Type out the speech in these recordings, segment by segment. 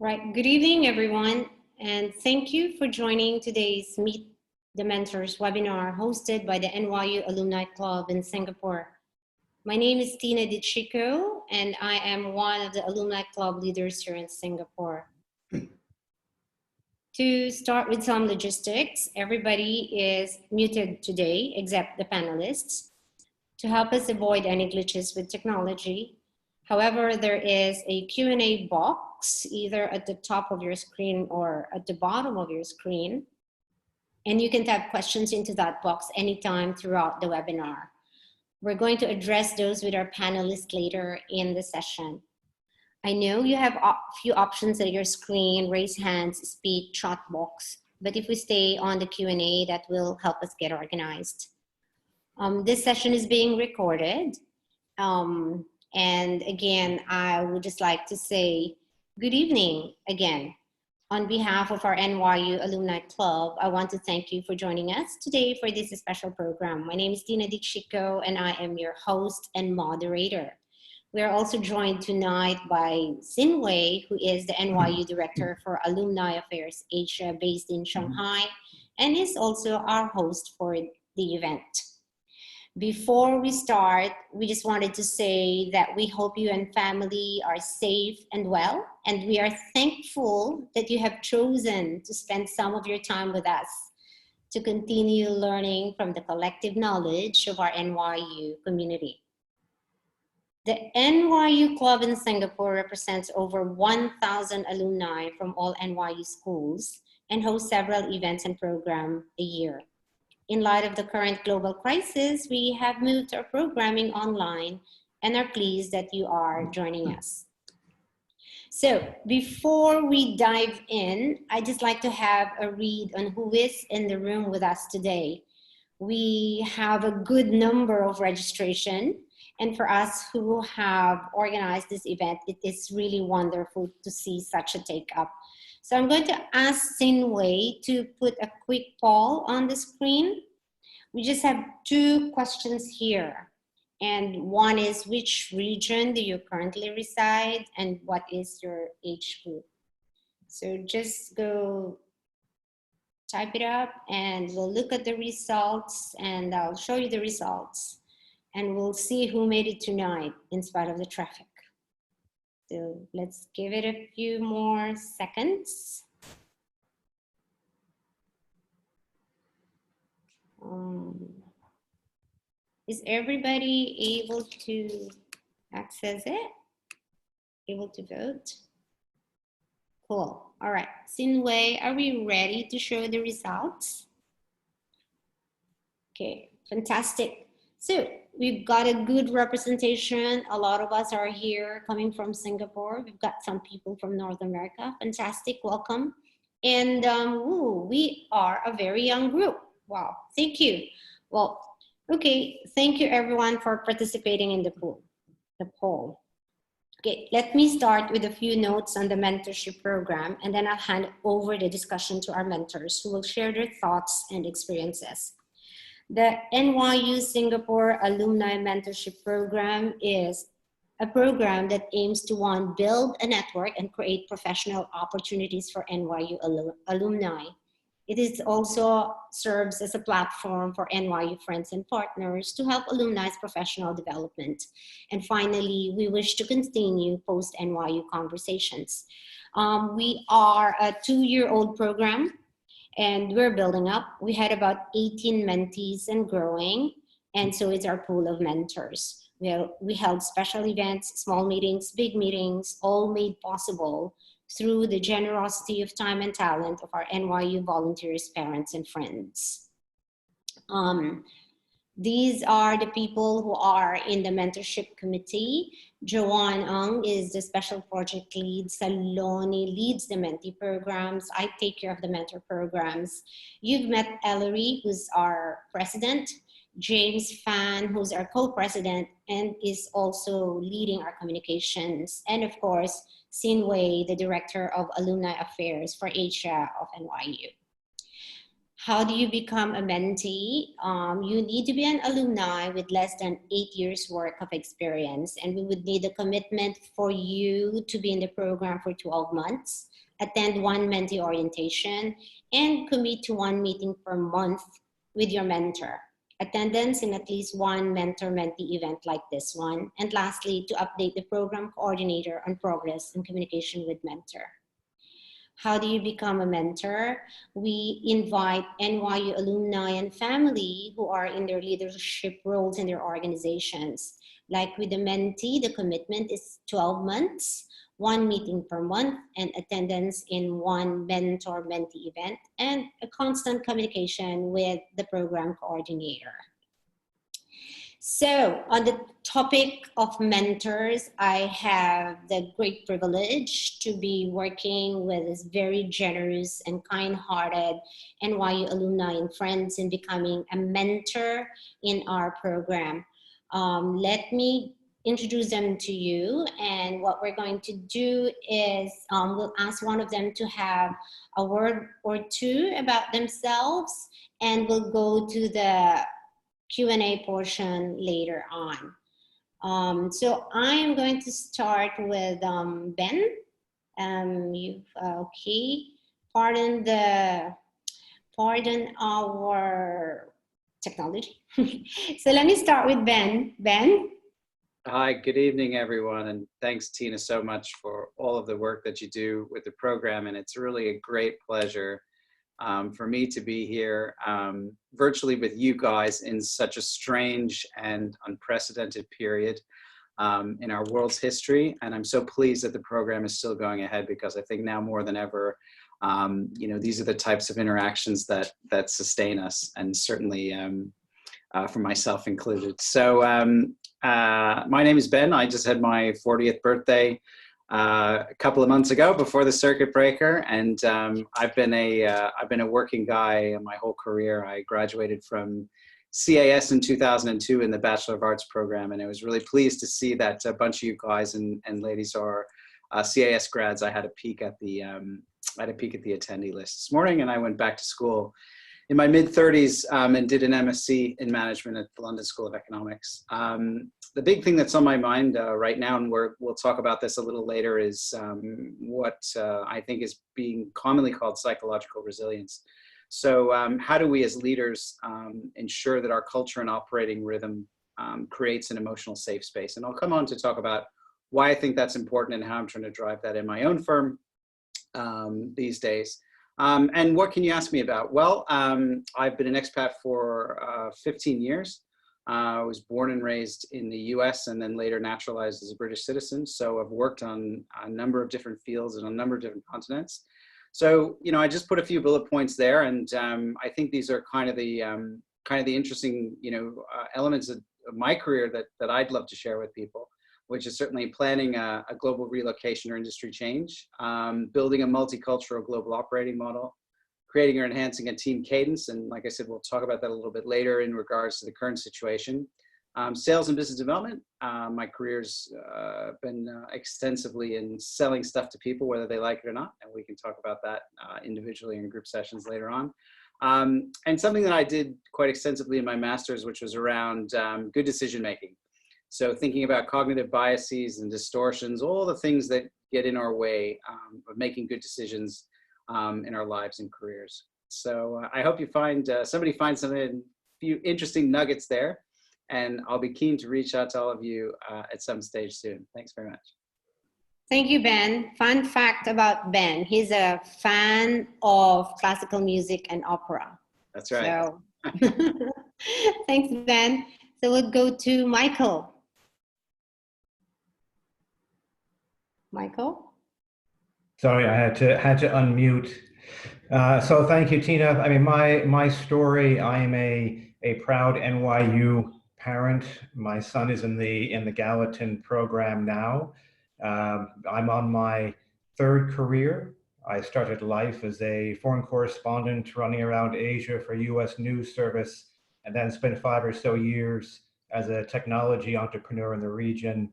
Right. Good evening, everyone, and thank you for joining today's Meet the Mentors webinar hosted by the NYU Alumni Club in Singapore. My name is Tina DiChico, and I am one of the Alumni Club leaders here in Singapore. To start with some logistics, everybody is muted today except the panelists to help us avoid any glitches with technology. However, there is a Q&A box either at the top of your screen or at the bottom of your screen. And you can type questions into that box anytime throughout the webinar. We're going to address those with our panelists later in the session. I know you have a few options at your screen: raise hands, speak, chat box. But if we stay on the Q&A, that will help us get organized. This session is being recorded. And again, I would just like to say good evening again. On behalf of our NYU Alumni Club, I want to thank you for joining us today for this special program. My name is Tina DiChico, and I am your host and moderator. We are also joined tonight by Xin Wei, who is the NYU Director for Alumni Affairs Asia based in Shanghai, and is also our host for the event. Before we start, we just wanted to say that we hope you and family are safe and well, and we are thankful that you have chosen to spend some of your time with us to continue learning from the collective knowledge of our NYU community. The NYU Club in Singapore represents over 1,000 alumni from all NYU schools and hosts several events and programs a year. In light of the current global crisis, we have moved our programming online and are pleased that you are joining us. So before we dive in, I'd just like to have a read on who is in the room with us today. We have a good number of registration, and for us who have organized this event, it is really wonderful to see such a take-up. So I'm going to ask Xin Wei to put a quick poll on the screen. We just have two questions here. And one is, which region do you currently reside and what is your age group? So just go type it up and we'll look at the results, and I'll show you the results. And we'll see who made it tonight in spite of the traffic. So let's give it a few more seconds. Is everybody able to access it? Able to vote? Cool. All right. Xin Wei, are we ready to show the results? Okay, fantastic. So we've got a good representation. A lot of us are here coming from Singapore. We've got some people from North America. Fantastic, welcome. And we are a very young group. Wow, thank you. Well, okay, thank you everyone for participating in the poll. Okay, let me start with a few notes on the mentorship program, and then I'll hand over the discussion to our mentors who will share their thoughts and experiences. The NYU Singapore Alumni Mentorship Program is a program that aims to, one, build a network and create professional opportunities for NYU alumni. It is also serves as a platform for NYU friends and partners to help alumni's professional development. And finally, we wish to continue post-NYU conversations. We are a 2-year-old program, and we're building up. We had about 18 mentees and growing, and so is our pool of mentors. We held special events, small meetings, big meetings, all made possible through the generosity of time and talent of our NYU volunteers, parents, and friends. These are the people who are in the mentorship committee. Joanne Ang is the special project lead. Saloni leads the mentee programs. I take care of the mentor programs. You've met Ellery, who's our president. James Fan, who's our co-president and is also leading our communications. And of course, Xin Wei, the Director of Alumni Affairs for Asia of NYU. How do you become a mentee? You need to be an alumni with less than 8 years worth of experience, and we would need a commitment for you to be in the program for 12 months, attend one mentee orientation, and commit to one meeting per month with your mentor. Attendance in at least one mentor-mentee event like this one. And lastly, to update the program coordinator on progress and communication with mentor. How do you become a mentor? We invite NYU alumni and family who are in their leadership roles in their organizations. Like with the mentee, the commitment is 12 months, one meeting per month, and attendance in one mentor-mentee event, and a constant communication with the program coordinator. So on the topic of mentors, I have the great privilege to be working with this very generous and kind-hearted NYU alumni and friends in becoming a mentor in our program. Let me introduce them to you, and what we're going to do is we'll ask one of them to have a word or two about themselves, and we'll go to the Q&A portion later on. So I'm going to start with Ben. Okay. Pardon our technology. So let me start with Ben. Ben. Hi, good evening, everyone. And thanks, Tina, so much for all of the work that you do with the program. And it's really a great pleasure for me to be here virtually with you guys in such a strange and unprecedented period in our world's history. And I'm so pleased that the program is still going ahead, because I think now more than ever, these are the types of interactions that sustain us, and certainly for myself included. So my name is Ben. I just had my 40th birthday a couple of months ago before the circuit breaker, and I've been a working guy my whole career. I graduated from CAS in 2002 in the Bachelor of Arts program, and I was really pleased to see that a bunch of you guys and ladies are CAS grads. I had a peek at the attendee list this morning, and I went back to school in my mid-30s and did an MSc in management at the London School of Economics. The big thing that's on my mind right now, and we'll talk about this a little later, is what I think is being commonly called psychological resilience. So how do we as leaders ensure that our culture and operating rhythm creates an emotional safe space? And I'll come on to talk about why I think that's important and how I'm trying to drive that in my own firm these days. And what can you ask me about? Well, I've been an expat for 15 years. I was born and raised in the US and then later naturalized as a British citizen. So I've worked on a number of different fields and a number of different continents. So, I just put a few bullet points there, and I think these are kind of the interesting, elements of my career that I'd love to share with people, which is certainly planning a global relocation or industry change, building a multicultural global operating model, creating or enhancing a team cadence. And like I said, we'll talk about that a little bit later in regards to the current situation. Sales and business development. My career's been extensively in selling stuff to people, whether they like it or not. And we can talk about that individually in group sessions later on. And something that I did quite extensively in my master's, which was around good decision making. So thinking about cognitive biases and distortions, all the things that get in our way of making good decisions in our lives and careers. So I hope you find, somebody finds a few interesting nuggets there, and I'll be keen to reach out to all of you at some stage soon. Thanks very much. Thank you, Ben. Fun fact about Ben, he's a fan of classical music and opera. That's right. So thanks, Ben. So we'll go to Michael. Michael? Sorry, I had to unmute. So thank you, Tina. I mean, my story, I am a proud NYU parent. My son is in the Gallatin program now. I'm on my third career. I started life as a foreign correspondent running around Asia for US News Service, and then spent 5 or so years as a technology entrepreneur in the region.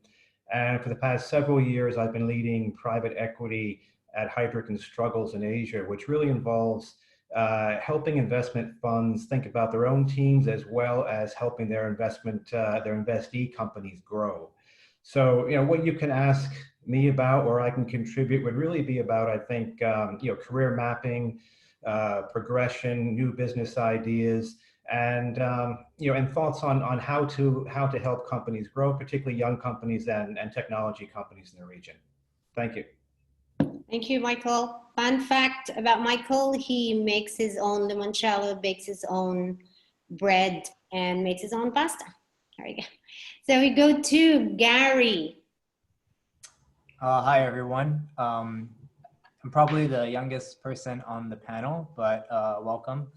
And for the past several years, I've been leading private equity at Heidrick & Struggles in Asia, which really involves helping investment funds think about their own teams as well as helping their investee companies grow. So, what you can ask me about or I can contribute would really be about, I think, career mapping, progression, new business ideas, and and thoughts on how to help companies grow, particularly young companies and technology companies in the region. Thank you. Thank you, Michael. Fun fact about Michael, he makes his own limoncello, bakes his own bread, and makes his own pasta. There we go. So we go to Gary. Hi, everyone. I'm probably the youngest person on the panel, but welcome.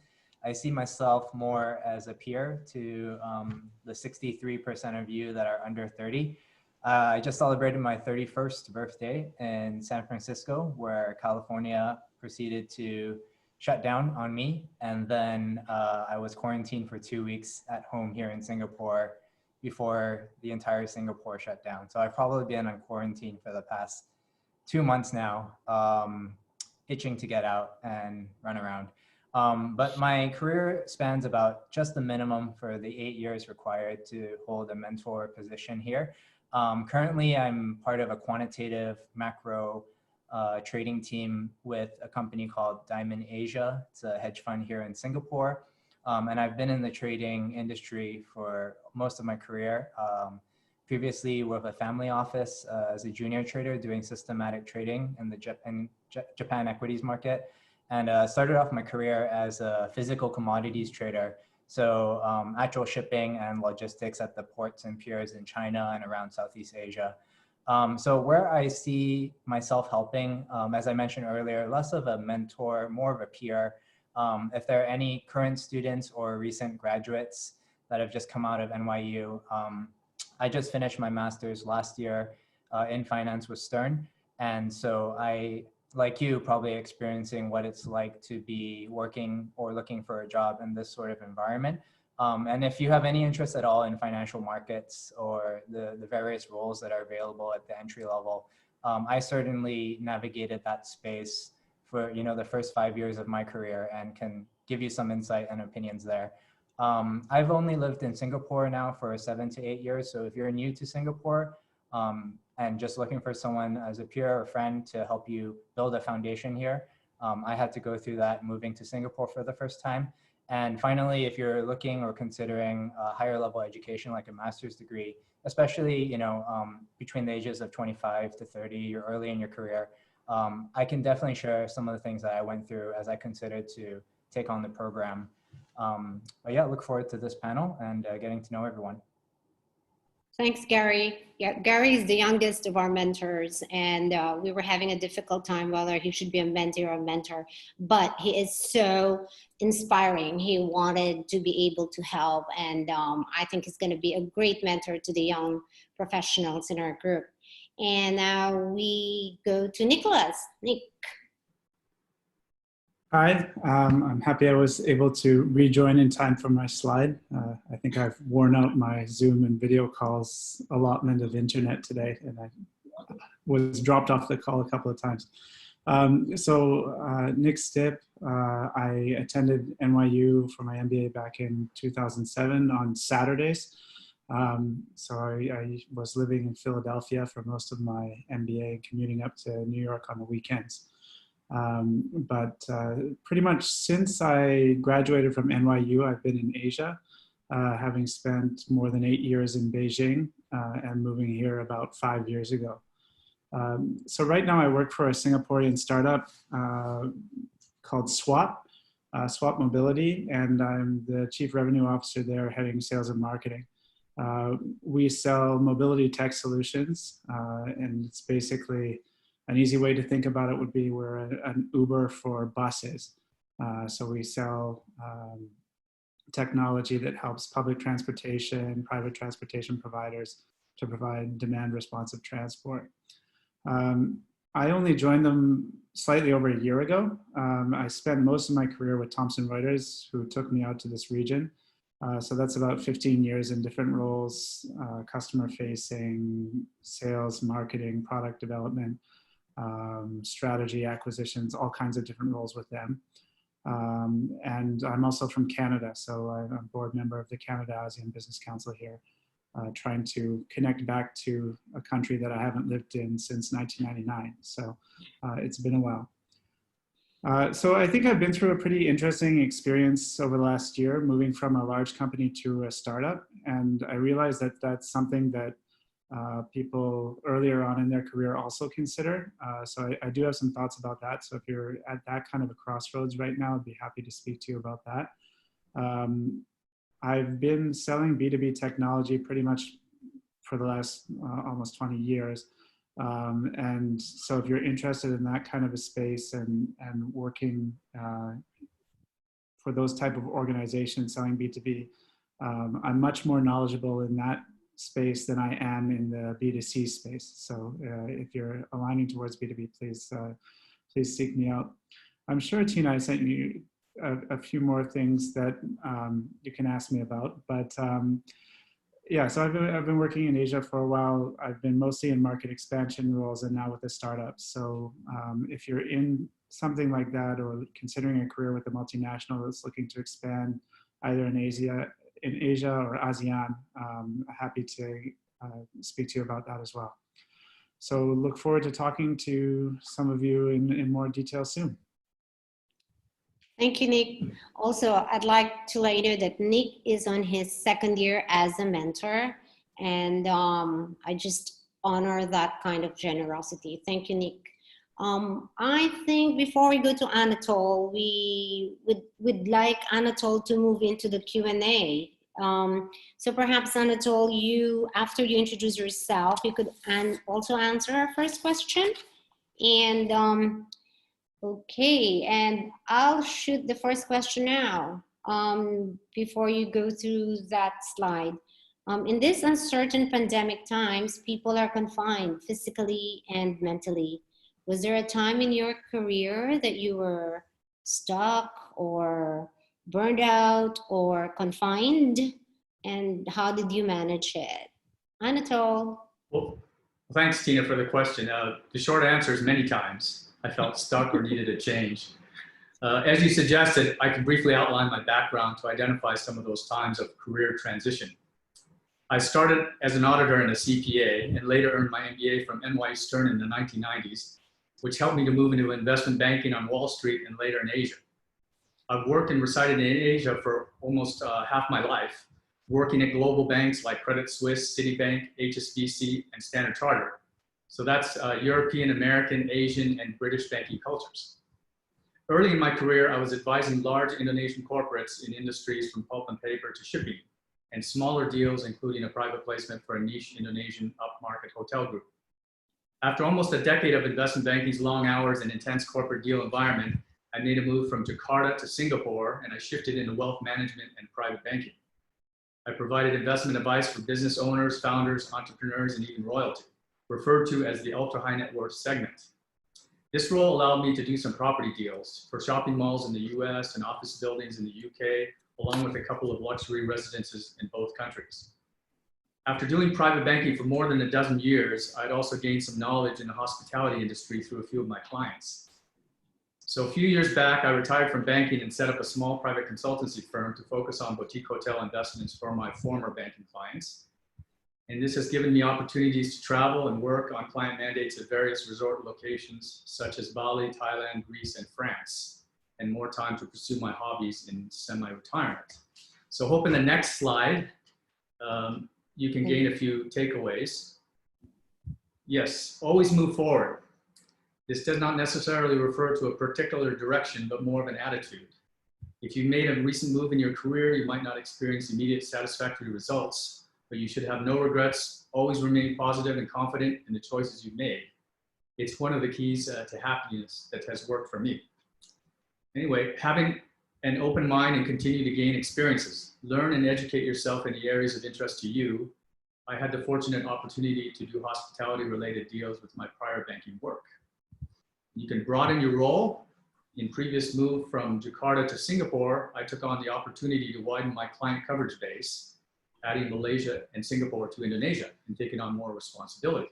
I see myself more as a peer to the 63% of you that are under 30. I just celebrated my 31st birthday in San Francisco, where California proceeded to shut down on me. And then I was quarantined for 2 weeks at home here in Singapore before the entire Singapore shut down. So I've probably been on quarantine for the past 2 months now, itching to get out and run around. But my career spans about just the minimum for the 8 years required to hold a mentor position here. Currently, I'm part of a quantitative macro trading team with a company called Diamond Asia. It's a hedge fund here in Singapore. And I've been in the trading industry for most of my career. Previously with a family office as a junior trader doing systematic trading in the Japan equities market. And started off my career as a physical commodities trader. So actual shipping and logistics at the ports and piers in China and around Southeast Asia. So where I see myself helping, as I mentioned earlier, less of a mentor, more of a peer. If there are any current students or recent graduates that have just come out of NYU, I just finished my master's last year in finance with Stern. And so I, like you, probably experiencing what it's like to be working or looking for a job in this sort of environment. And if you have any interest at all in financial markets or the various roles that are available at the entry level, I certainly navigated that space for the first 5 years of my career and can give you some insight and opinions there. I've only lived in Singapore now for 7 to 8 years. So if you're new to Singapore and just looking for someone as a peer or friend to help you build a foundation here, I had to go through that moving to Singapore for the first time. And finally, if you're looking or considering a higher level education like a master's degree, especially between the ages of 25 to 30, you're early in your career, I can definitely share some of the things that I went through as I considered to take on the program. But yeah, look forward to this panel and getting to know everyone. Thanks, Gary. Yeah, Gary is the youngest of our mentors, and we were having a difficult time whether he should be a mentee or a mentor, but he is so inspiring. He wanted to be able to help, and I think he's going to be a great mentor to the young professionals in our group. And now we go to Nicholas. Nick. Hi, I'm happy I was able to rejoin in time for my slide. I think I've worn out my Zoom and video calls allotment of internet today, and I was dropped off the call a couple of times. Nick Stipp, I attended NYU for my MBA back in 2007 on Saturdays. I was living in Philadelphia for most of my MBA and commuting up to New York on the weekends. Pretty much since I graduated from NYU, I've been in Asia, having spent more than 8 years in Beijing and moving here about 5 years ago. So right now I work for a Singaporean startup called Swap Mobility, and I'm the Chief Revenue Officer there, heading sales and marketing. We sell mobility tech solutions, and it's basically an easy way to think about it would be we're an Uber for buses. So we sell technology that helps public transportation, private transportation providers to provide demand responsive transport. I only joined them slightly over a year ago. I spent most of my career with Thomson Reuters, who took me out to this region. So that's about 15 years in different roles, customer facing, sales, marketing, product development, strategy, acquisitions, all kinds of different roles with them. And I'm also from Canada, so I'm a board member of the Canada-ASEAN Business Council here, trying to connect back to a country that I haven't lived in since 1999. So it's been a while. So I think I've been through a pretty interesting experience over the last year, moving from a large company to a startup. And I realized that that's something that people earlier on in their career also consider. So I do have some thoughts about that. So if you're at that kind of a crossroads right now, I'd be happy to speak to you about that. I've been selling B2B technology pretty much for the last almost 20 years. And so if you're interested in that kind of a space and working for those type of organizations selling B2B, I'm much more knowledgeable in that space than I am in the B2C space. So if you're aligning towards B2B, please seek me out. I'm sure, Tina, I sent you a few more things that you can ask me about, but yeah, so I've been working in Asia for a while. I've been mostly in market expansion roles and now with a startup. So if you're in something like that or considering a career with a multinational that's looking to expand either in Asia or ASEAN, happy to speak to you about that as well. So look forward to talking to some of you in more detail soon. Thank you, Nick. Also, I'd like to let you know that Nick is on his second year as a mentor, and I just honor that kind of generosity. Thank you, Nick. I think before we go to Anatole, we would like Anatole to move into the Q&A. So perhaps Anatole, after you introduce yourself, you could also answer our first question. And okay, and I'll shoot the first question now before you go through that slide. In this uncertain pandemic times, people are confined physically and mentally. Was there a time in your career that you were stuck or burned out or confined? And how did you manage it? Anatole. Well, thanks, Tina, for the question. The short answer is many times. I felt stuck or needed a change. As you suggested, I can briefly outline my background to identify some of those times of career transition. I started as an auditor and a CPA and later earned my MBA from NYU Stern in the 1990s, which helped me to move into investment banking on Wall Street and later in Asia. I've worked and resided in Asia for almost half my life, working at global banks like Credit Suisse, Citibank, HSBC, and Standard Chartered. So that's European, American, Asian, and British banking cultures. Early in my career, I was advising large Indonesian corporates in industries from pulp and paper to shipping, and smaller deals, including a private placement for a niche Indonesian upmarket hotel group. After almost a decade of investment banking's long hours and intense corporate deal environment, I made a move from Jakarta to Singapore, and I shifted into wealth management and private banking. I provided investment advice for business owners, founders, entrepreneurs, and even royalty, referred to as the ultra high net worth segment. This role allowed me to do some property deals for shopping malls in the US and office buildings in the UK, along with a couple of luxury residences in both countries. After doing private banking for more than a dozen years, I'd also gained some knowledge in the hospitality industry through a few of my clients. So a few years back, I retired from banking and set up a small private consultancy firm to focus on boutique hotel investments for my former banking clients. And this has given me opportunities to travel and work on client mandates at various resort locations, such as Bali, Thailand, Greece, and France, and more time to pursue my hobbies in semi-retirement. So hope in the next slide, you can gain a few takeaways. Yes, always move forward. This does not necessarily refer to a particular direction, but more of an attitude. If you made a recent move in your career, you might not experience immediate satisfactory results, but you should have no regrets, always remain positive and confident in the choices you've made. It's one of the keys to happiness that has worked for me. Anyway, having an open mind and continue to gain experiences. Learn and educate yourself in the areas of interest to you. I had the fortunate opportunity to do hospitality related deals with my prior banking work. You can broaden your role. In previous move from Jakarta to Singapore, I took on the opportunity to widen my client coverage base, adding Malaysia and Singapore to Indonesia and taking on more responsibility.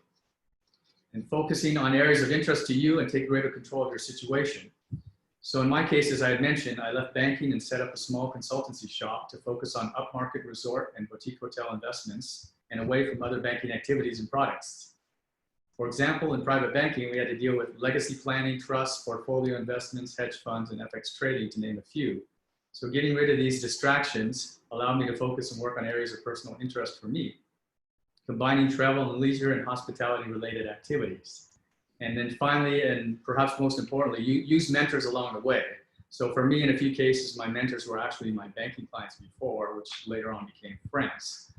And focusing on areas of interest to you and take greater control of your situation. So in my case, as I had mentioned, I left banking and set up a small consultancy shop to focus on upmarket resort and boutique hotel investments and away from other banking activities and products. For example, in private banking, we had to deal with legacy planning, trusts, portfolio investments, hedge funds, and FX trading, to name a few. So getting rid of these distractions allowed me to focus and work on areas of personal interest for me, combining travel and leisure and hospitality related activities. And then finally, and perhaps most importantly, use mentors along the way. So for me, in a few cases, my mentors were actually my banking clients before, which later on became friends.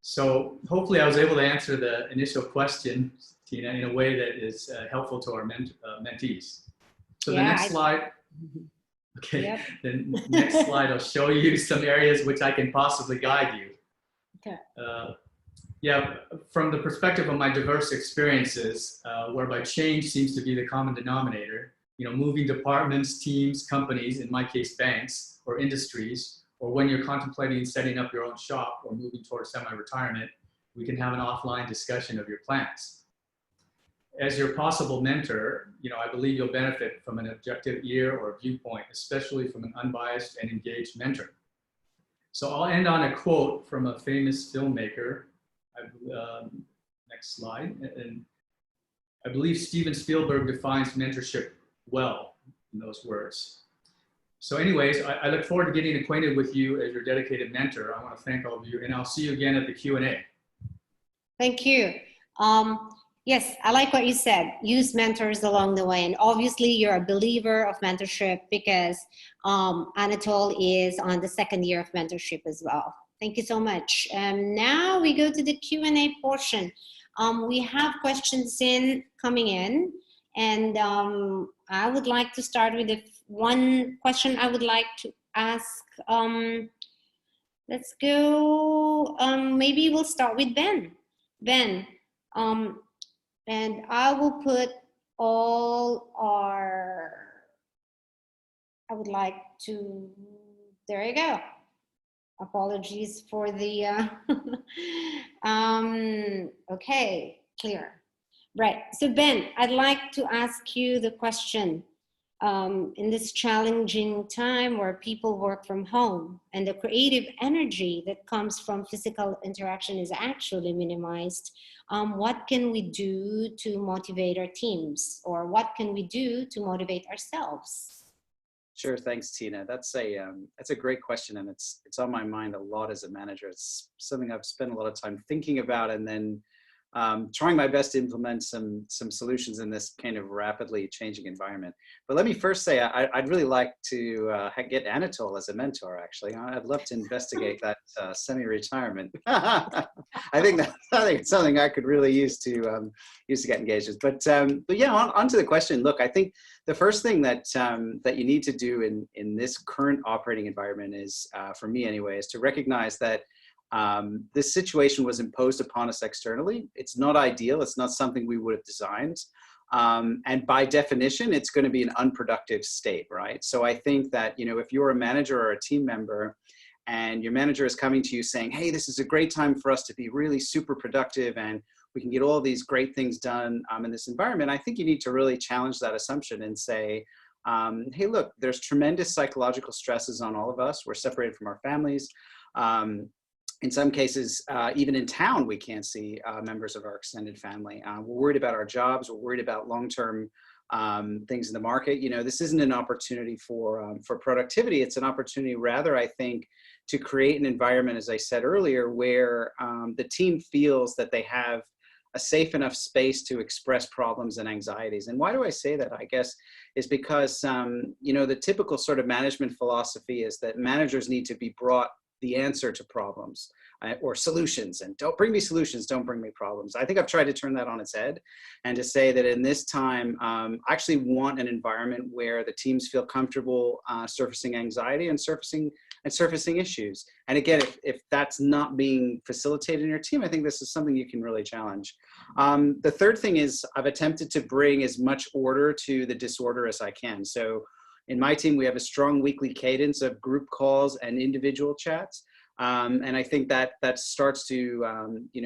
So hopefully I was able to answer the initial question, Tina, in a way that is helpful to our mentees. So the next slide. Okay, Yep. the next slide, I'll show you some areas which I can possibly guide you. Okay. Yeah, from the perspective of my diverse experiences, whereby change seems to be the common denominator, moving departments, teams, companies, in my case, banks or industries, or when you're contemplating setting up your own shop or moving towards semi-retirement, we can have an offline discussion of your plans. As your possible mentor, I believe you'll benefit from an objective ear or viewpoint, especially from an unbiased and engaged mentor. So I'll end on a quote from a famous filmmaker. Next slide. And I believe Steven Spielberg defines mentorship well in those words. So anyways, I look forward to getting acquainted with you as your dedicated mentor. I want to thank all of you, and I'll see you again at the Q&A. Thank you. Yes, I like what you said. Use mentors along the way. And obviously you're a believer of mentorship because Anatole is on the second year of mentorship as well. Thank you so much. Now we go to the Q&A portion. We have questions coming in, and I would like to start with one question I would like to ask. Let's go, maybe we'll start with Ben. Ben, and I will put I would like to, there you go. Apologies for the, okay, clear. Right, so Ben, I'd like to ask you the question. In this challenging time where people work from home and the creative energy that comes from physical interaction is actually minimized, what can we do to motivate our teams, or what can we do to motivate ourselves? Sure, thanks, Tina. That's a great question, and it's on my mind a lot as a manager. It's something I've spent a lot of time thinking about, and then trying my best to implement some solutions in this kind of rapidly changing environment. But let me first say, I'd really like to get Anatole as a mentor, actually. I'd love to investigate that semi-retirement. I think it's something I could really use to get engaged with. But yeah, on to the question. Look, I think the first thing that you need to do in this current operating environment is, for me anyway, is to recognize that this situation was imposed upon us externally. It's not ideal. It's not something we would have designed. And by definition, it's going to be an unproductive state, right? So I think that, if you're a manager or a team member and your manager is coming to you saying, hey, this is a great time for us to be really super productive and we can get all these great things done in this environment, I think you need to really challenge that assumption and say, hey, look, there's tremendous psychological stresses on all of us. We're separated from our families. In some cases, even in town, we can't see members of our extended family. We're worried about our jobs. We're worried about long-term things in the market. This isn't an opportunity for productivity. It's an opportunity, rather, I think, to create an environment, as I said earlier, where the team feels that they have a safe enough space to express problems and anxieties. And why do I say that? I guess is because, the typical sort of management philosophy is that managers need to be brought the answer to problems or solutions, and don't bring me solutions, don't bring me problems. I think I've tried to turn that on its head and to say that in this time, I actually want an environment where the teams feel comfortable surfacing anxiety and surfacing issues. And again, if that's not being facilitated in your team, I think this is something you can really challenge. The third thing is I've attempted to bring as much order to the disorder as I can. So in my team, we have a strong weekly cadence of group calls and individual chats. And I think that starts to,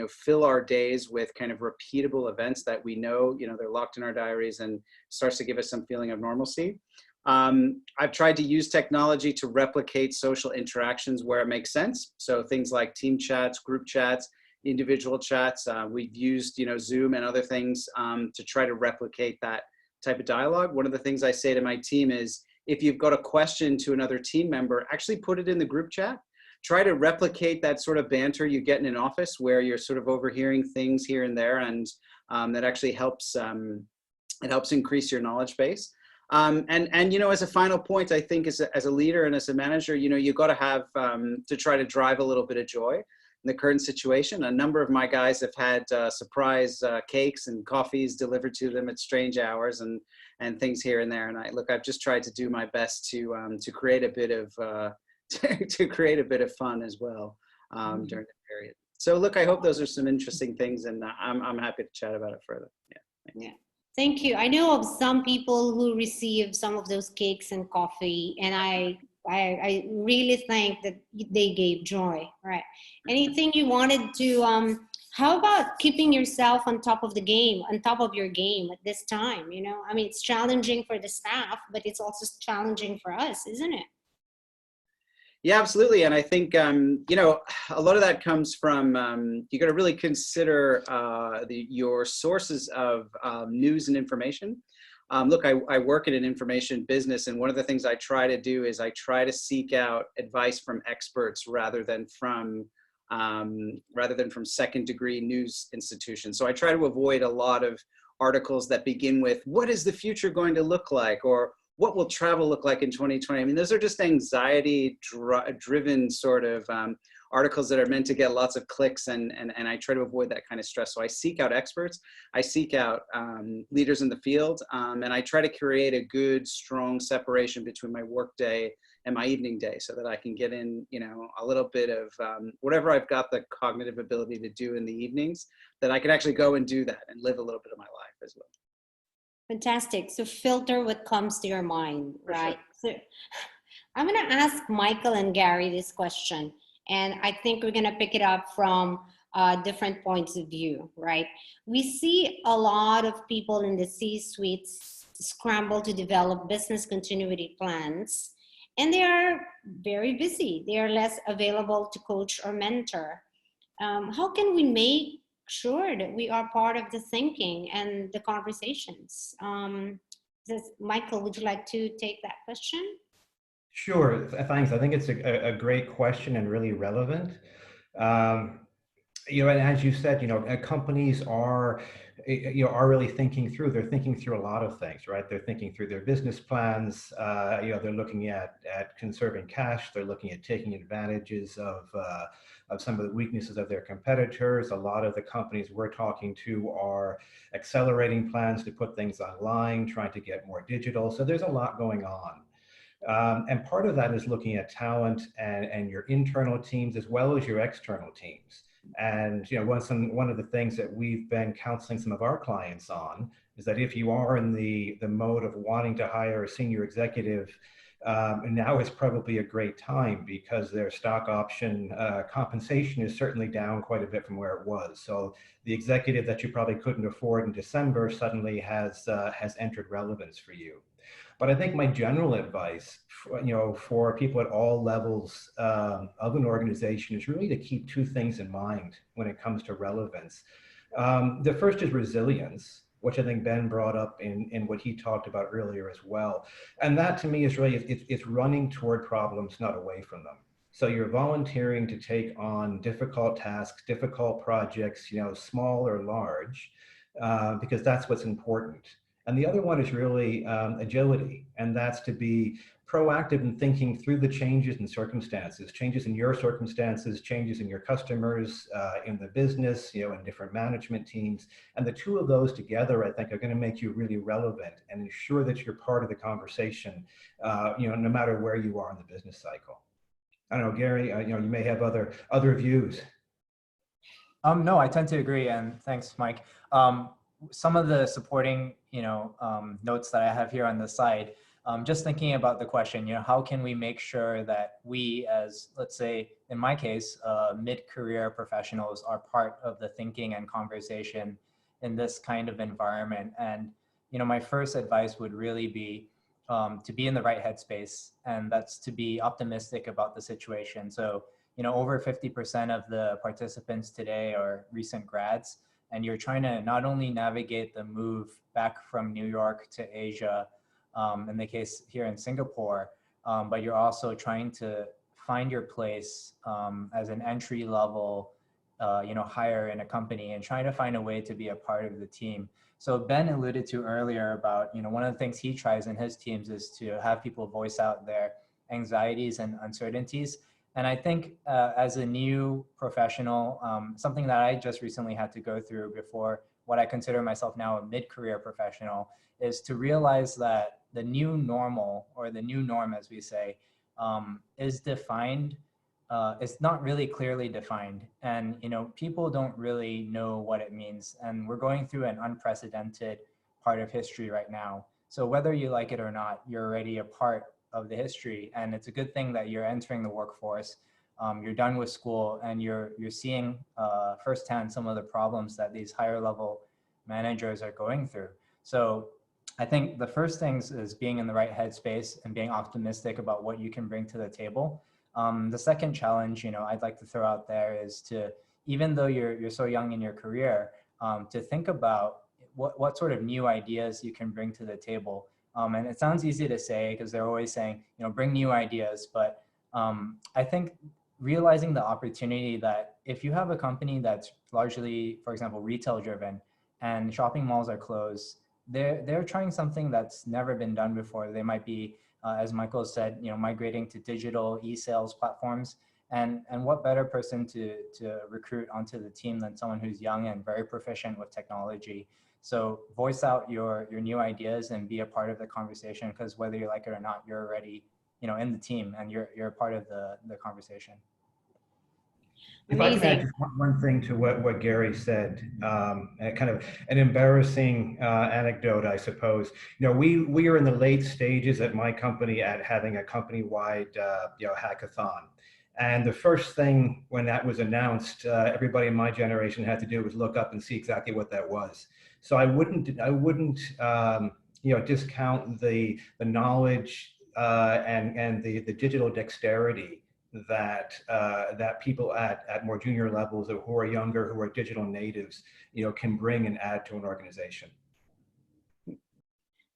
fill our days with kind of repeatable events that we know, they're locked in our diaries and starts to give us some feeling of normalcy. I've tried to use technology to replicate social interactions where it makes sense. So things like team chats, group chats, individual chats. We've used, Zoom and other things to try to replicate that type of dialogue. One of the things I say to my team is, if you've got a question to another team member, actually put it in the group chat. Try to replicate that sort of banter you get in an office where you're sort of overhearing things here and there, and that actually helps. It helps increase your knowledge base. And as a final point, I think as a leader and as a manager, you got to have to try to drive a little bit of joy in the current situation. A number of my guys have had surprise cakes and coffees delivered to them at strange hours and things here and there. And I've just tried to do my best to create a bit of to create a bit of fun as well during the period. So look, I hope those are some interesting things, and I'm happy to chat about it further. Yeah. Thank you. I know of some people who receive some of those cakes and coffee, and I really think that they gave joy, right? Anything you wanted to, how about keeping yourself on top of the game, on top of your game at this time, I mean, it's challenging for the staff, but it's also challenging for us, isn't it? Yeah, absolutely. And I think, a lot of that comes from, you got to really consider your sources of news and information. Look, I work in an information business, and one of the things I try to do is I try to seek out advice from experts rather than from second degree news institutions. So I try to avoid a lot of articles that begin with, what is the future going to look like? Or what will travel look like in 2020? I mean, those are just anxiety-driven sort of articles that are meant to get lots of clicks, and I try to avoid that kind of stress. So I seek out experts, I seek out leaders in the field, and I try to create a good, strong separation between my work day and my evening day, so that I can get in, a little bit of whatever I've got the cognitive ability to do in the evenings, that I can actually go and do that and live a little bit of my life as well. Fantastic. So filter what comes to your mind, right? Sure. So I'm going to ask Michael and Gary this question, and I think we're going to pick it up from different points of view, right? We see a lot of people in the C-suites scramble to develop business continuity plans, and they are very busy. They are less available to coach or mentor. How can we make sure that we are part of the thinking and the conversations? Michael, would you like to take that question? Sure, thanks. I think it's a great question and really relevant. And as you said, companies are really thinking through. They're thinking through a lot of things, right? They're thinking through their business plans. They're looking at conserving cash. They're looking at taking advantages of some of the weaknesses of their competitors. A lot of the companies we're talking to are accelerating plans to put things online, trying to get more digital. So there's a lot going on. And part of that is looking at talent and your internal teams as well as your external teams. And one of the things that we've been counseling some of our clients on is that if you are in the mode of wanting to hire a senior executive, now is probably a great time, because their stock option compensation is certainly down quite a bit from where it was. So the executive that you probably couldn't afford in December suddenly has entered relevance for you. But I think my general advice, for people at all levels of an organization is really to keep two things in mind when it comes to relevance. The first is resilience, which I think Ben brought up in what he talked about earlier as well. And that to me is really, it's running toward problems, not away from them. So you're volunteering to take on difficult tasks, difficult projects, small or large, because that's what's important. And the other one is really agility, and that's to be proactive in thinking through the changes in circumstances, changes in your circumstances, changes in your customers, in the business, in different management teams. And the two of those together, I think, are going to make you really relevant and ensure that you're part of the conversation, no matter where you are in the business cycle. I don't know, Gary, you may have other views. No, I tend to agree, and thanks, Mike. Some of the supporting, notes that I have here on the side, just thinking about the question, how can we make sure that we, as, let's say, in my case, mid-career professionals, are part of the thinking and conversation in this kind of environment? And, my first advice would really be to be in the right headspace, and that's to be optimistic about the situation. So, you know, over 50% of the participants today are recent grads, and you're trying to not only navigate the move back from New York to Asia, in the case here in Singapore, but you're also trying to find your place as an entry level, you know, hire in a company, and trying to find a way to be a part of the team. So Ben alluded to earlier about, you know, one of the things he tries in his teams is to have people voice out their anxieties and uncertainties. And I think as a new professional, something that I just recently had to go through before what I consider myself now a mid-career professional is to realize that the new normal, or the new norm, as we say, is defined. It's not really clearly defined, and you know, people don't really know what it means, and we're going through an unprecedented part of history right now. So whether you like it or not, you're already a part of the history, and it's a good thing that you're entering the workforce. You're done with school, and you're seeing firsthand some of the problems that these higher level managers are going through. So I think the first things is being in the right headspace and being optimistic about what you can bring to the table. The second challenge, you know, I'd like to throw out there is to, even though you're so young in your career, to think about what sort of new ideas you can bring to the table. And it sounds easy to say because they're always saying, you know, bring new ideas. But I think realizing the opportunity that if you have a company that's largely, for example, retail driven, and shopping malls are closed, they're trying something that's never been done before. They might be, as Michael said, you know, migrating to digital e-sales platforms. And what better person to recruit onto the team than someone who's young and very proficient with technology. So voice out your new ideas and be a part of the conversation, because whether you like it or not, you're already, you know, in the team, and you're a part of the conversation. If I can add just one thing to what Gary said, kind of an embarrassing anecdote, I suppose. You know, we are in the late stages at my company at having a company-wide, you know, hackathon. And the first thing when that was announced, everybody in my generation had to do was look up and see exactly what that was. So I wouldn't you know, discount the knowledge and the digital dexterity that that people at more junior levels, or who are younger, who are digital natives, you know, can bring and add to an organization.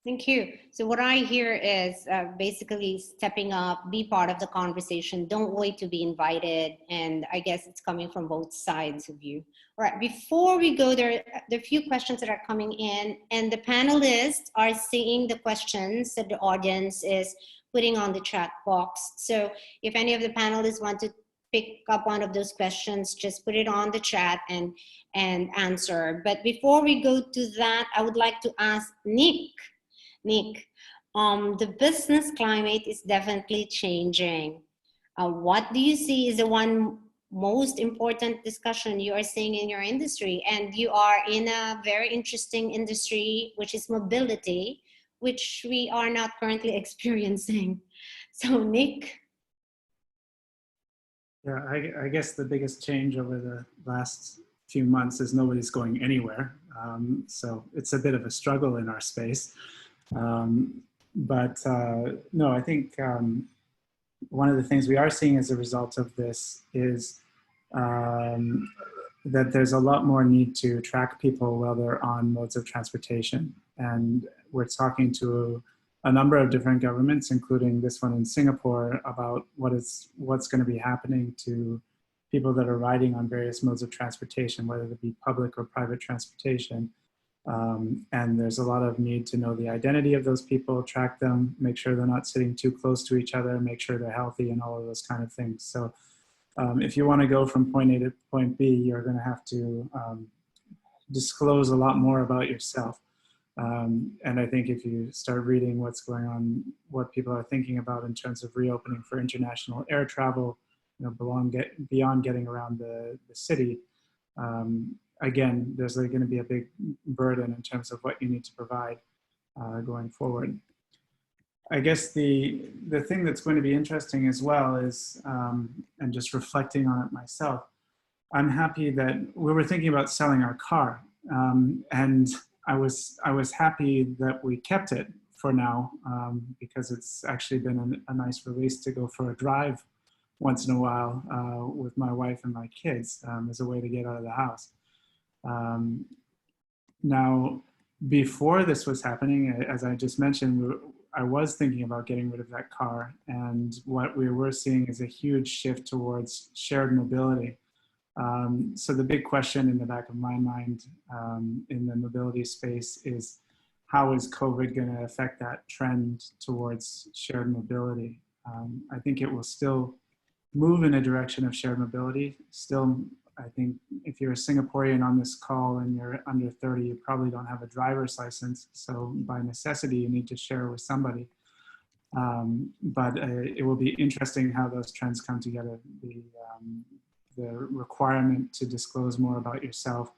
Thank you. So what I hear is basically stepping up, be part of the conversation. Don't wait to be invited. And I guess it's coming from both sides of you. All right, before we go there are a few questions that are coming in, and the panelists are seeing the questions that the audience is putting on the chat box. So if any of the panelists want to pick up one of those questions, just put it on the chat and answer. But before we go to that, I would like to ask Nick, the business climate is definitely changing. What do you see is the one most important discussion you are seeing in your industry? And you are in a very interesting industry, which is mobility, which we are not currently experiencing. So Nick. Yeah, I guess the biggest change over the last few months is nobody's going anywhere. So it's a bit of a struggle in our space. No, I think one of the things we are seeing as a result of this is that there's a lot more need to track people while they're on modes of transportation. And we're talking to a number of different governments, including this one in Singapore, about what's going to be happening to people that are riding on various modes of transportation, whether it be public or private transportation. And there's a lot of need to know the identity of those people, track them, make sure they're not sitting too close to each other, make sure they're healthy, and all of those kind of things. So if you want to go from point A to point B, you're going to have to disclose a lot more about yourself. And I think if you start reading what's going on, what people are thinking about in terms of reopening for international air travel, you know, beyond getting around the city, again, there's going to be a big burden in terms of what you need to provide going forward. I guess the thing that's going to be interesting as well is, and just reflecting on it myself, I'm happy that we were thinking about selling our car, and I was happy that we kept it for now, because it's actually been a nice release to go for a drive once in a while with my wife and my kids as a way to get out of the house. Now, before this was happening, as I just mentioned, I was thinking about getting rid of that car. And what we were seeing is a huge shift towards shared mobility. So the big question in the back of my mind in the mobility space is, how is COVID going to affect that trend towards shared mobility? I think it will still move in a direction of shared mobility. Still, I think if you're a Singaporean on this call and you're under 30, you probably don't have a driver's license. So by necessity, you need to share with somebody. But it will be interesting how those trends come together. The requirement to disclose more about yourself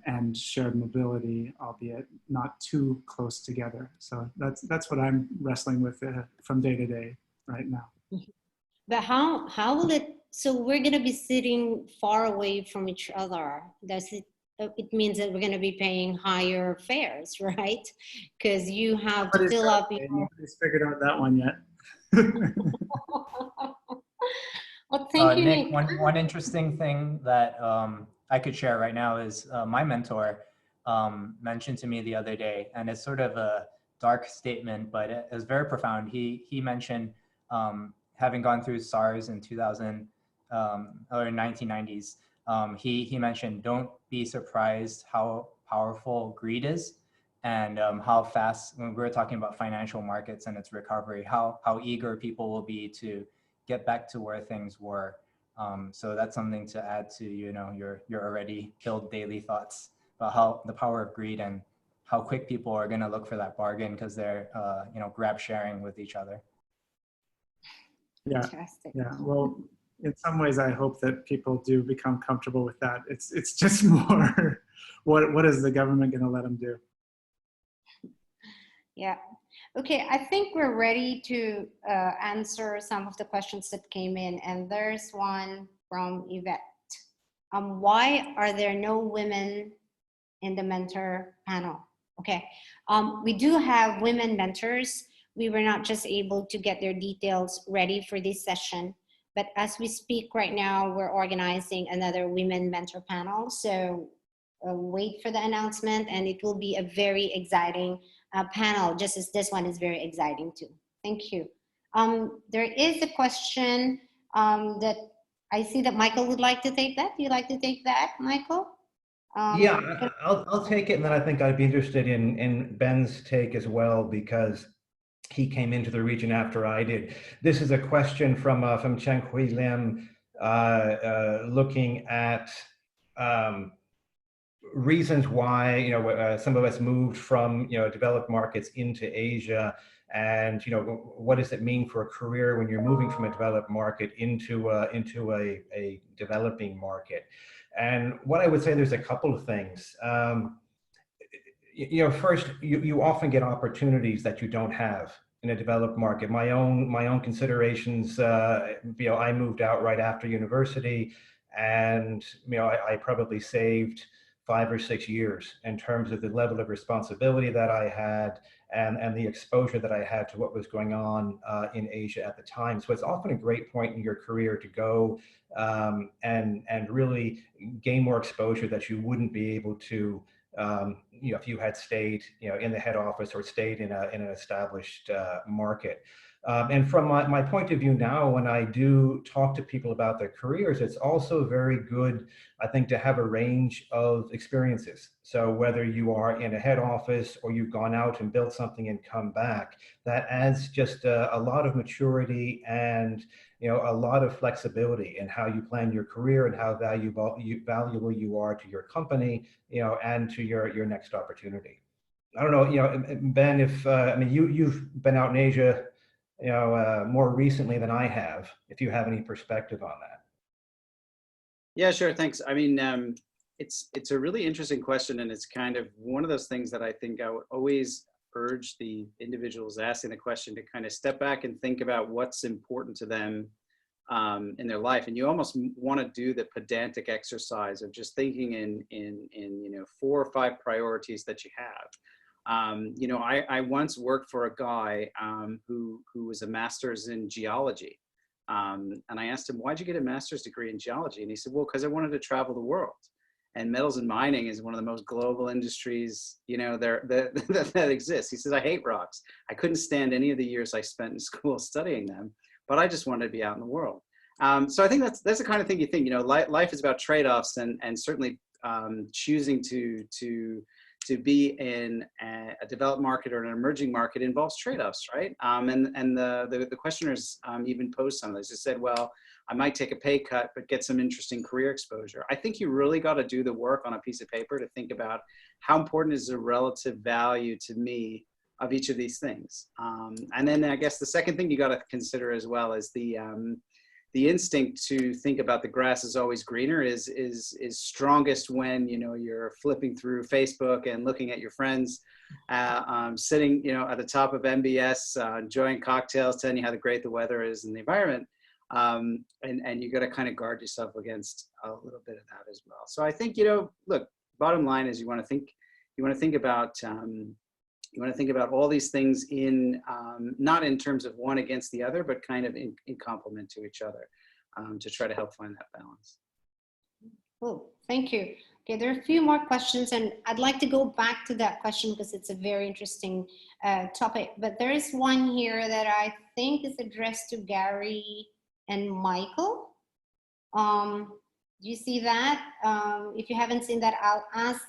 and shared mobility, albeit not too close together. So that's what I'm wrestling with from day to day right now. But how will it, so we're going to be sitting far away from each other. Does it means that we're going to be paying higher fares, right? Because you have to fill up your... Nobody's figured out that one yet. Well, thank you, Nick. One interesting thing that I could share right now is my mentor mentioned to me the other day, and it's sort of a dark statement, but it was very profound. He mentioned having gone through SARS in 2000 or 1990s. He mentioned, don't be surprised how powerful greed is, and how fast, when we were talking about financial markets and its recovery, how eager people will be to get back to where things were. So that's something to add to, you know, your already killed daily thoughts about how the power of greed and how quick people are going to look for that bargain because they're, you know, grab sharing with each other. Yeah. Fantastic. Yeah. Well, in some ways, I hope that people do become comfortable with that. It's just more, what is the government going to let them do? Yeah. Okay, I think we're ready to answer some of the questions that came in, and there's one from Yvette. Why are there no women in the mentor panel? Okay, we do have women mentors. We were not just able to get their details ready for this session, but as we speak right now, we're organizing another women mentor panel. So wait for the announcement, and it will be a very exciting panel, just as this one is very exciting too. Thank you. There is a question that I see that Michael would like to take that. Do you like to take that, Michael? Yeah, I'll take it, and then I think I'd be interested in Ben's take as well, because he came into the region after I did. This is a question from Chen Hui Lim, looking at reasons why, you know, some of us moved from, you know, developed markets into Asia, and, you know, what does it mean for a career when you're moving from a developed market into a developing market? And what I would say, there's a couple of things. You know, first, you often get opportunities that you don't have in a developed market. My own considerations, you know, I moved out right after university, and, you know, I probably saved 5 or 6 years in terms of the level of responsibility that I had and the exposure that I had to what was going on in Asia at the time. So it's often a great point in your career to go and really gain more exposure that you wouldn't be able to, you know, if you had stayed, you know, in the head office or stayed in an established market. And from my point of view now, when I do talk to people about their careers, it's also very good, I think, to have a range of experiences. So whether you are in a head office or you've gone out and built something and come back, that adds just a lot of maturity and, you know, a lot of flexibility in how you plan your career and how valuable you are to your company, you know, and to your next opportunity. I don't know, you know, Ben, if I mean, you've been out in Asia, you know, more recently than I have, if you have any perspective on that. Yeah, sure. Thanks. I mean, it's a really interesting question, and it's kind of one of those things that I think I would always urge the individuals asking the question to kind of step back and think about what's important to them in their life. And you almost want to do the pedantic exercise of just thinking in you know, 4 or 5 priorities that you have. You know, I once worked for a guy who was a master's in geology. And I asked him, why'd you get a master's degree in geology? And he said, well, because I wanted to travel the world. And metals and mining is one of the most global industries, you know, that exists. He says, I hate rocks. I couldn't stand any of the years I spent in school studying them, but I just wanted to be out in the world. So I think that's the kind of thing you think, you know, life is about trade-offs, and certainly choosing to be in a developed market or an emerging market involves trade-offs, right? And the questioners even posed some of this. They said, well, I might take a pay cut, but get some interesting career exposure. I think you really got to do the work on a piece of paper to think about how important is the relative value to me of each of these things. And then I guess the second thing you got to consider as well is the instinct to think about the grass is always greener is strongest when, you know, you're flipping through Facebook and looking at your friends sitting, you know, at the top of MBS, enjoying cocktails, telling you how great the weather is and the environment. And you got to kind of guard yourself against a little bit of that as well. So I think, you know, look, bottom line is you want to think about all these things in not in terms of one against the other, but kind of in complement to each other to try to help find that balance. Cool, thank you. Okay, there are a few more questions, and I'd like to go back to that question because it's a very interesting topic. But there is one here that I think is addressed to Gary and Michael. Do you see that? If you haven't seen that, I'll ask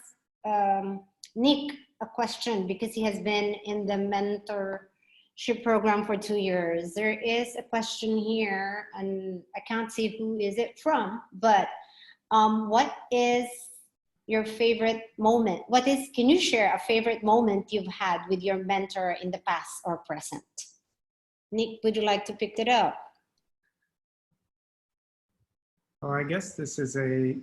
Nick a question because he has been in the mentorship program for 2 years. There is a question here, and I can't see who is it from, but what is your favorite moment? Can you share a favorite moment you've had with your mentor in the past or present? Nick, would you like to pick it up? Oh, I guess this is a,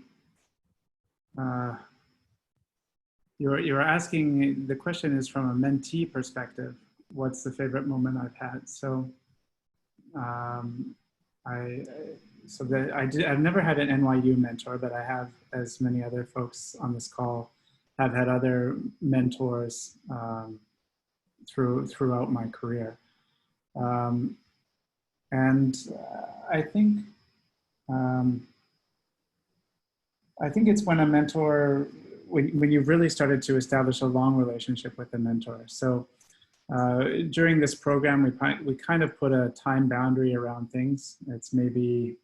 you're asking, the question is from a mentee perspective, what's the favorite moment I've had? So I've never had an NYU mentor, but I have, as many other folks on this call, have had other mentors throughout my career. I think it's when a mentor, when you've really started to establish a long relationship with a mentor. So during this program, we kind of put a time boundary around things. It's maybe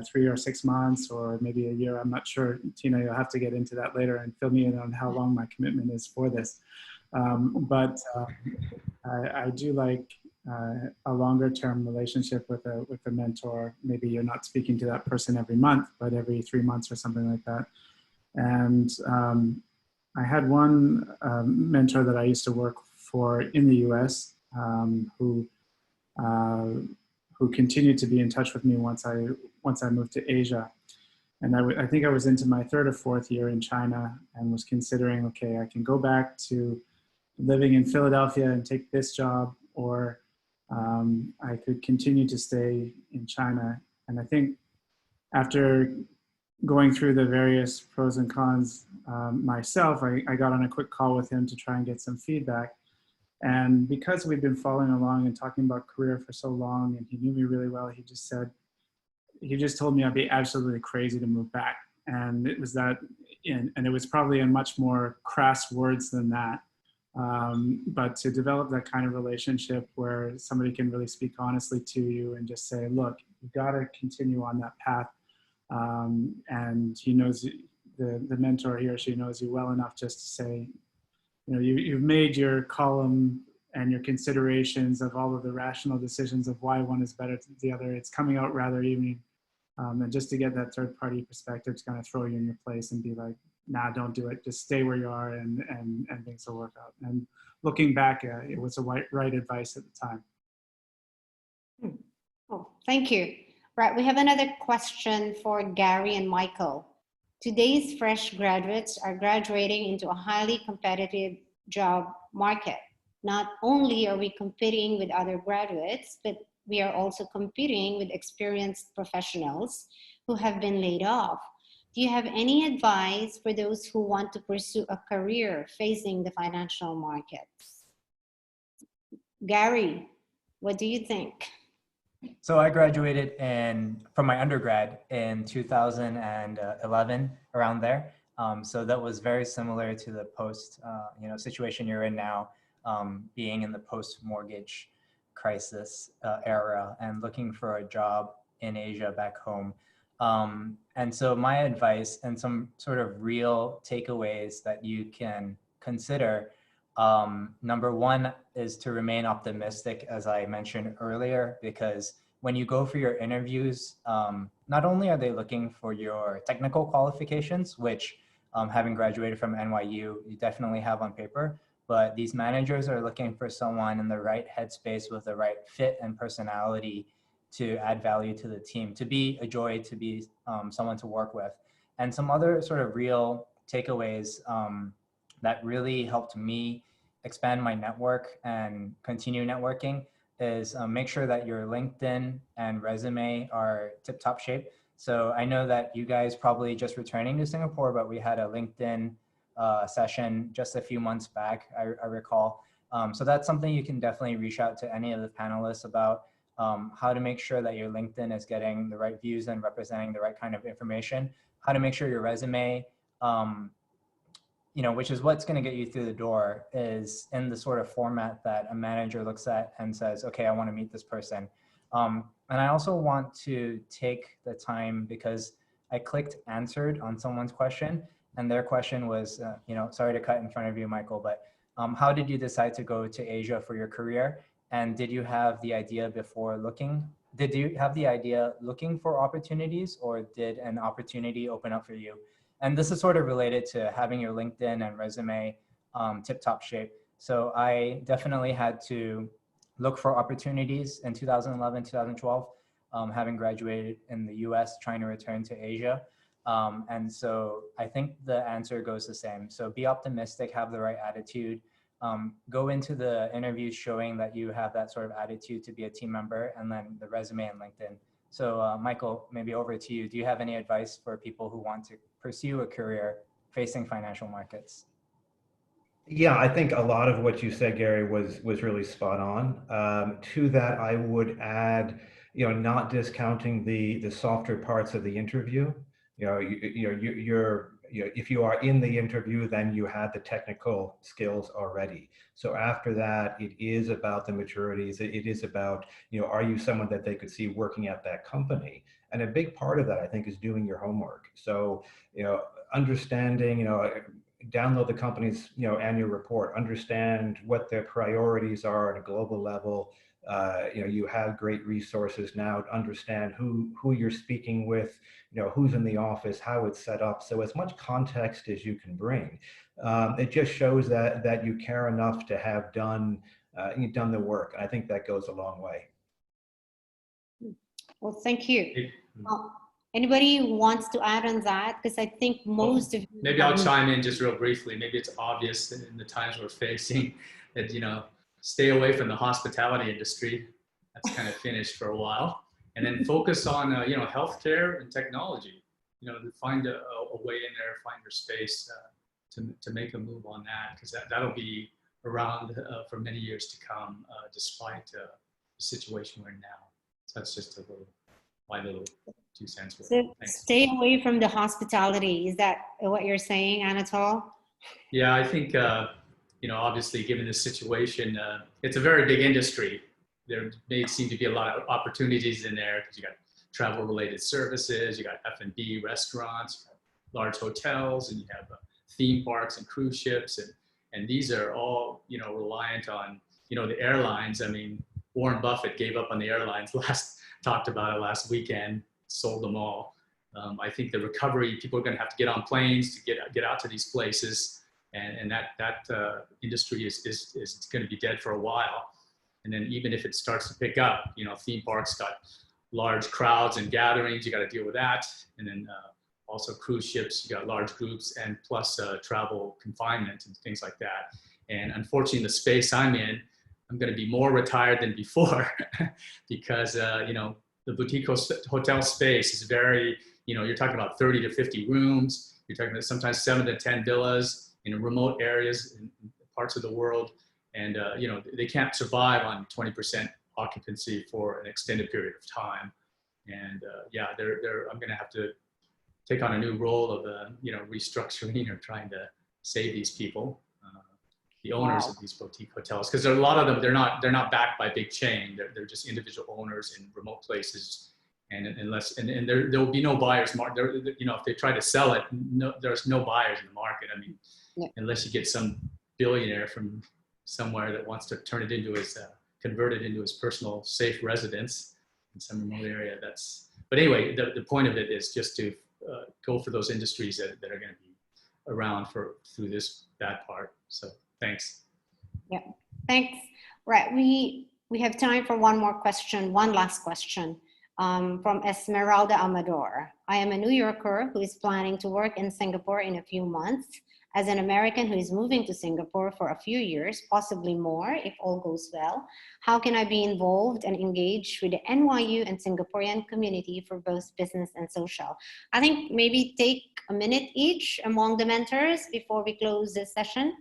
3 or 6 months, or maybe a year. I'm not sure. Tina, you'll have to get into that later and fill me in on how long my commitment is for this. But I do like a longer term relationship with a mentor. Maybe you're not speaking to that person every month, but every 3 months or something like that. And I had one mentor that I used to work for in the US who continued to be in touch with me once I moved to Asia. And I think I was into my 3rd or 4th year in China and was considering, okay, I can go back to living in Philadelphia and take this job, or I could continue to stay in China. And I think after going through the various pros and cons myself, I got on a quick call with him to try and get some feedback. And because we'd been following along and talking about career for so long, and he knew me really well, he just told me I'd be absolutely crazy to move back. And it was that, and it was probably in much more crass words than that. But to develop that kind of relationship where somebody can really speak honestly to you and just say, look, you've got to continue on that path. And he knows, the mentor, he or she knows you well enough just to say, you know, you've made your column and your considerations of all of the rational decisions of why one is better than the other. It's coming out rather even. And just to get that third party perspective to kind of throw you in your place and be like, nah, don't do it. Just stay where you are and things will work out. And looking back, it was the right advice at the time. Oh, thank you. Right, we have another question for Gary and Michael. Today's fresh graduates are graduating into a highly competitive job market. Not only are we competing with other graduates, but we are also competing with experienced professionals who have been laid off. do you have any advice for those who want to pursue a career facing the financial markets? Gary, what do you think? So I graduated from my undergrad in 2011, around there. So that was very similar to the post, situation you're in now, being in the post-mortgage crisis era and looking for a job in Asia back home. And so my advice and some sort of real takeaways that you can consider, number one is to remain optimistic, as I mentioned earlier, because when you go for your interviews, not only are they looking for your technical qualifications, which having graduated from NYU, you definitely have on paper, but these managers are looking for someone in the right headspace with the right fit and personality to add value to the team, to be a joy, to be someone to work with. And some other sort of real takeaways that really helped me expand my network and continue networking is make sure that your LinkedIn and resume are tip-top shape. So I know that you guys probably just returning to Singapore, but we had a LinkedIn session just a few months back, I recall. So that's something you can definitely reach out to any of the panelists about, how to make sure that your LinkedIn is getting the right views and representing the right kind of information, how to make sure your resume, which is what's going to get you through the door, is in the sort of format that a manager looks at and says, okay, I want to meet this person. And I also want to take the time, because I clicked answered on someone's question, and their question was, sorry to cut in front of you, Michael, but how did you decide to go to Asia for your career? And did you have the idea before looking? Did you have the idea looking for opportunities, or did an opportunity open up for you? And this is sort of related to having your LinkedIn and resume tip-top shape. So I definitely had to look for opportunities in 2011, 2012, having graduated in the US, trying to return to Asia. And so I think the answer goes the same. So be optimistic, have the right attitude, go into the interviews showing that you have that sort of attitude to be a team member, and then the resume and LinkedIn. So Michael, maybe over to you. Do you have any advice for people who want to pursue a career facing financial markets? Yeah, I think a lot of what you said, Gary, was really spot on. To that, I would add, not discounting the softer parts of the interview. If you are in the interview, then you have the technical skills already. So after that, it is about the maturities. It is about, are you someone that they could see working at that company? And a big part of that, I think, is doing your homework. So, understanding, download the company's annual report, understand what their priorities are at a global level. You have great resources now to understand who you're speaking with, who's in the office, how it's set up. So as much context as you can bring, it just shows that you care enough to have done the work. I think that goes a long way. Well, thank you. Anybody wants to add on that? Because I think most of you. Maybe I'll chime in just real briefly. Maybe it's obvious in the times we're facing that, stay away from the hospitality industry. That's kind of finished for a while. And then focus on, healthcare and technology, to find a way in there, find your space to make a move on that, because that'll be around for many years to come, despite the situation we're in now. So that's just my little 2 cents. So stay away from the hospitality. Is that what you're saying, Anatol? Yeah, I think, obviously given this situation, it's a very big industry. There may seem to be a lot of opportunities in there because you got travel related services, you got F&B restaurants, large hotels, and you have theme parks and cruise ships. And these are all, reliant on, the airlines. I mean, Warren Buffett gave up on the airlines talked about it last weekend, sold them all. I think the recovery, people are going to have to get on planes to get out to these places, and that industry is going to be dead for a while. And then even if it starts to pick up, theme parks got large crowds and gatherings, you got to deal with that. And then also cruise ships, you got large groups, and plus travel confinement and things like that. And unfortunately, the space I'm in, I'm going to be more retired than before because, the boutique hotel space is very, you're talking about 30 to 50 rooms. You're talking about sometimes 7 to 10 villas in remote areas in parts of the world. And, they can't survive on 20% occupancy for an extended period of time. And I'm going to have to take on a new role of, restructuring or trying to save these people, the owners of these boutique hotels, because there are a lot of them. They're not backed by big chain. They're just individual owners in remote places, and there will be no buyers. If they try to sell it, there's no buyers in the market. I mean, unless you get some billionaire from somewhere that wants to convert it into his personal safe residence in some remote area. But anyway, the point of it is just to go for those industries that are going to be around through this bad part. So thanks. Yeah, thanks. Right, we have time for one last question from Esmeralda Amador. I am a New Yorker who is planning to work in Singapore in a few months. As an American who is moving to Singapore for a few years, possibly more if all goes well, how can I be involved and engaged with the NYU and Singaporean community for both business and social? I think maybe take a minute each among the mentors before we close this session.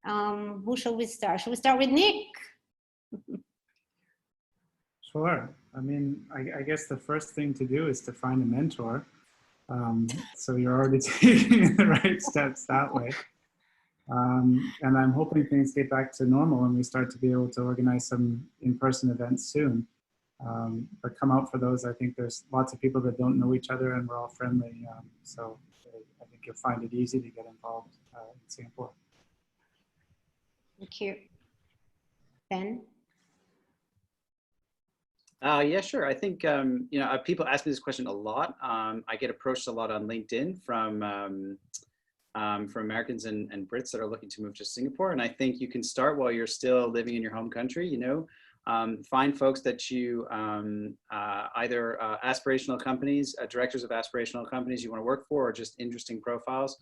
Who shall we start? Shall we start with Nick? Sure. I mean, I guess the first thing to do is to find a mentor. So you're already taking the right steps that way. And I'm hoping things get back to normal and we start to be able to organize some in-person events soon. But come out for those. I think there's lots of people that don't know each other and we're all friendly. So I think you'll find it easy to get involved in Singapore. Thank you. Ben? Yeah, sure. I think, people ask me this question a lot. I get approached a lot on LinkedIn from Americans and Brits that are looking to move to Singapore. And I think you can start while you're still living in your home country, find folks that you either aspirational companies, directors of aspirational companies you want to work for, or just interesting profiles.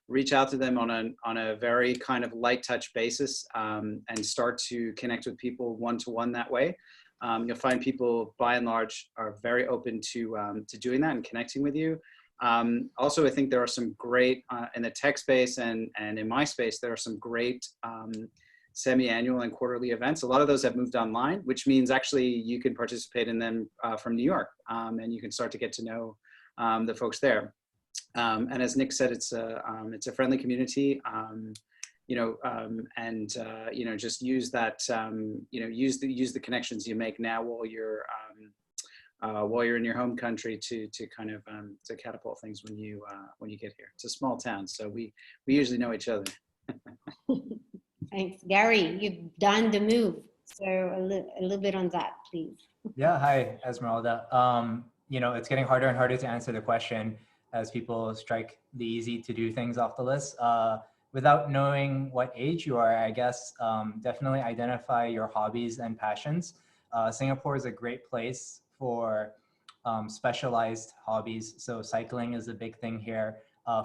Reach out to them on a very kind of light touch basis and start to connect with people one-to-one that way. You'll find people by and large are very open to doing that and connecting with you. Also, I think there are some great, in the tech space and in my space, there are some great semi-annual and quarterly events. A lot of those have moved online, which means actually you can participate in them from New York and you can start to get to know the folks there. And as Nick said, it's a friendly community. Just use that, use the connections you make now while you're in your home country to kind of to catapult things when you get here. It's a small town, so we usually know each other. Thanks, Gary. You've done the move, so a little bit on that, please. Yeah, hi, Esmeralda. It's getting harder and harder to answer the question as people strike the easy to do things off the list. Without knowing what age you are, I guess, definitely identify your hobbies and passions. Singapore is a great place for specialized hobbies. So cycling is a big thing here.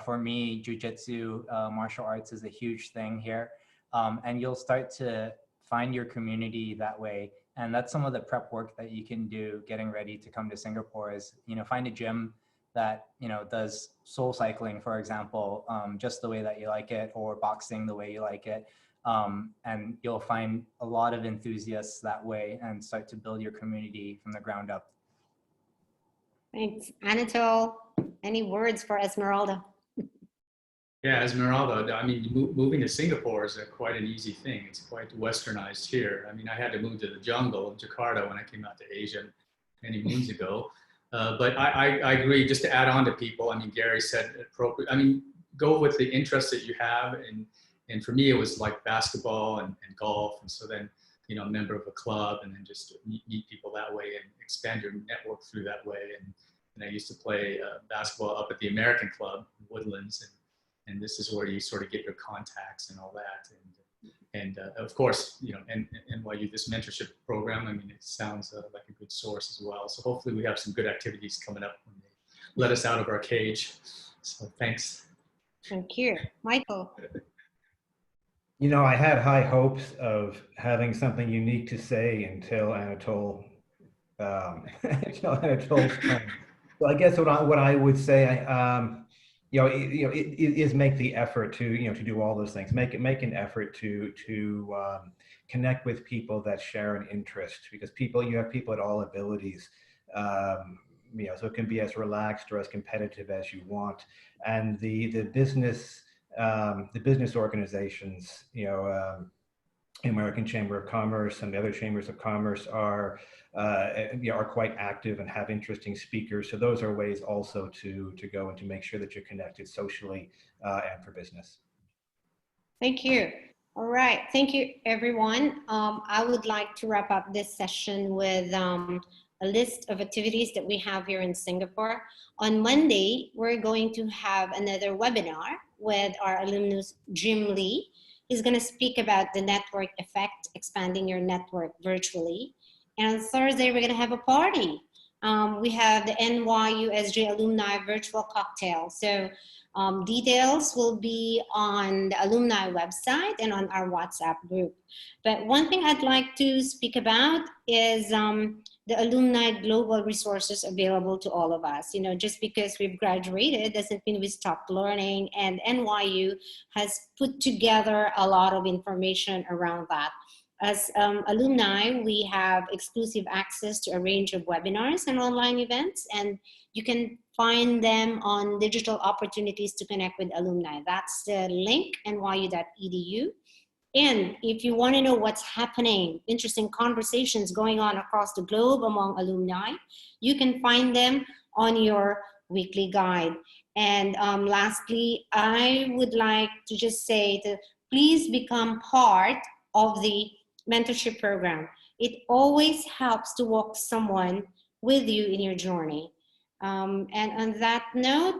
For me, jiu-jitsu, martial arts is a huge thing here. And you'll start to find your community that way. And that's some of the prep work that you can do getting ready to come to Singapore is, find a gym that, does soul cycling, for example, just the way that you like it, or boxing the way you like it. And you'll find a lot of enthusiasts that way and start to build your community from the ground up. Thanks. Anatole, any words for Esmeralda? Yeah, Esmeralda, I mean, moving to Singapore is quite an easy thing. It's quite westernized here. I mean, I had to move to the jungle of Jakarta when I came out to Asia many moons ago. But I agree, just to add on to people, I mean, Gary said appropriate. I mean, go with the interests that you have. And for me, it was like basketball and golf. And so then, a member of a club, and then just meet people that way and expand your network through that way. And I used to play basketball up at the American Club in Woodlands. And this is where you sort of get your contacts and all that. And of course, NYU, this mentorship program, I mean, it sounds like a good source as well. So hopefully we have some good activities coming up when they let us out of our cage. So thanks. Thank you. Michael. I had high hopes of having something unique to say until Anatole's turn. Well, I guess what I would say, it is make the effort to, to do all those things. Make an effort to connect with people that share an interest, because you have people at all abilities. So it can be as relaxed or as competitive as you want. And the business organizations, American Chamber of Commerce and the other chambers of commerce are quite active and have interesting speakers. So those are ways also to go and to make sure that you're connected socially and for business. Thank you. All right. Thank you, everyone. I would like to wrap up this session with a list of activities that we have here in Singapore. On Monday, we're going to have another webinar with our alumnus, Jim Lee. He's going to speak about the network effect, expanding your network virtually. And on Thursday, we're going to have a party. We have the NYU SJ Alumni virtual cocktail. So details will be on the alumni website and on our WhatsApp group. But one thing I'd like to speak about is the alumni global resources available to all of us. Just because we've graduated doesn't mean we stopped learning, and NYU has put together a lot of information around that. As alumni, we have exclusive access to a range of webinars and online events, and you can find them on digital opportunities to connect with alumni. That's the link, nyu.edu. And if you want to know what's happening, interesting conversations going on across the globe among alumni, you can find them on your weekly guide. And lastly, I would like to just say to please become part of the mentorship program. It always helps to walk someone with you in your journey. And on that note,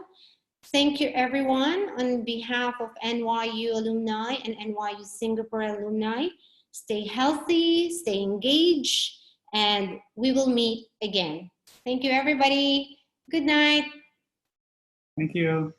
thank you, everyone. On behalf of NYU Alumni and NYU Singapore Alumni, stay healthy, stay engaged, and we will meet again. Thank you, everybody. Good night. Thank you.